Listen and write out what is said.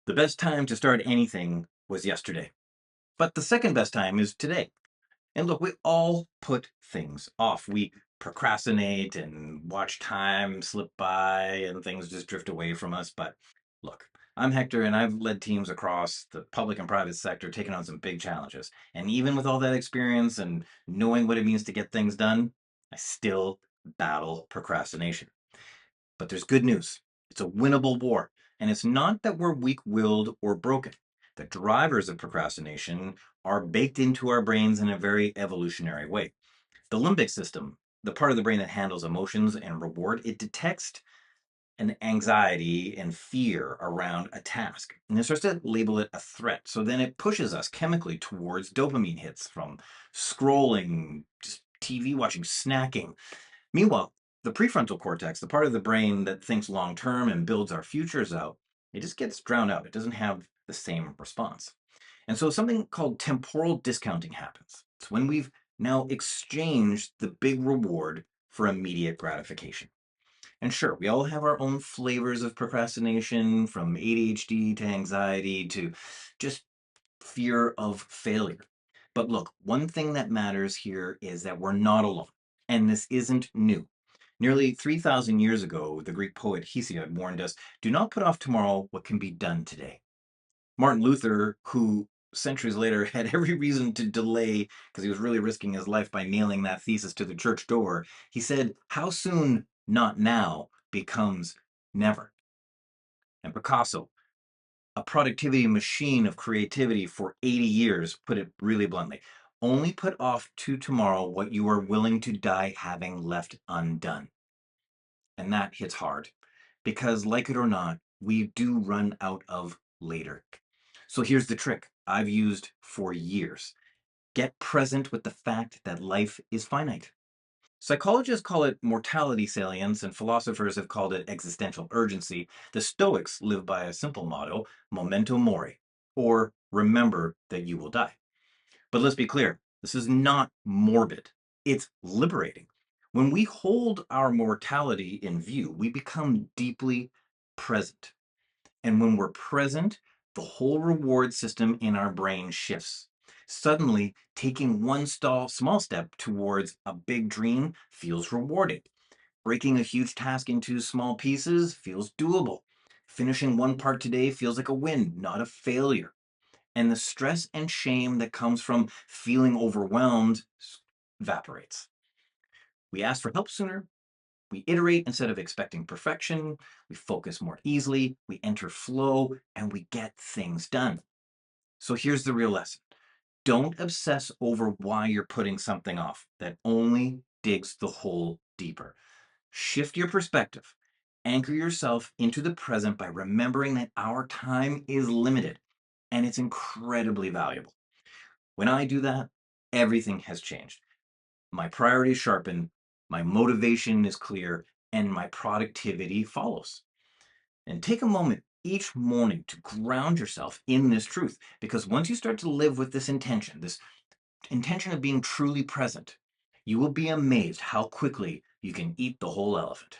The best time to start anything was yesterday, but the second best time is today. And look, we all put things off. We procrastinate and watch time slip by and things just drift away from us. But look, I'm Hector and I've led teams across the public and private sector, taking on some big challenges. And even with all that experience and knowing what it means to get things done, I still battle procrastination. But there's good news. It's a winnable war. And it's not that we're weak willed or broken. The drivers of procrastination are baked into our brains in a very evolutionary way. The limbic system, the part of the brain that handles emotions and reward, it detects an anxiety and fear around a task. And it starts to label it a threat. So then it pushes us chemically towards dopamine hits from scrolling, just TV watching, snacking. Meanwhile, the prefrontal cortex, the part of the brain that thinks long term and builds our futures out, it just gets drowned out. It doesn't have the same response. And so something called temporal discounting happens. It's when we've now exchanged the big reward for immediate gratification. And sure, we all have our own flavors of procrastination, from ADHD to anxiety to just fear of failure. But look, one thing that matters here is that we're not alone. And this isn't new. Nearly 3,000 years ago, the Greek poet Hesiod warned us, do not put off tomorrow what can be done today. Martin Luther, who centuries later had every reason to delay because he was really risking his life by nailing that thesis to the church door, he said, how soon, not now, becomes never. And Picasso, a productivity machine of creativity for 80 years, put it really bluntly, only put off to tomorrow what you are willing to die having left undone. And that hits hard because, like it or not, we do run out of later. So here's the trick I've used for years: get present with the fact that life is finite. Psychologists call it mortality salience, and philosophers have called it existential urgency. The Stoics live by a simple motto: memento mori, or remember that you will die. But let's be clear, this is not morbid, it's liberating. When we hold our mortality in view, we become deeply present. And when we're present, the whole reward system in our brain shifts. Suddenly, taking one small step towards a big dream feels rewarding. Breaking a huge task into small pieces feels doable. Finishing one part today feels like a win, not a failure. And the stress and shame that comes from feeling overwhelmed evaporates. We ask for help sooner, we iterate instead of expecting perfection, we focus more easily, we enter flow, and we get things done. So here's the real lesson: don't obsess over why you're putting something off. That only digs the hole deeper. Shift your perspective. Anchor yourself into the present by remembering that our time is limited and it's incredibly valuable. When I do that, everything has changed. My priorities sharpen, my motivation is clear, and my productivity follows. And take a moment each morning to ground yourself in this truth, because once you start to live with this intention of being truly present, you will be amazed how quickly you can eat the whole elephant.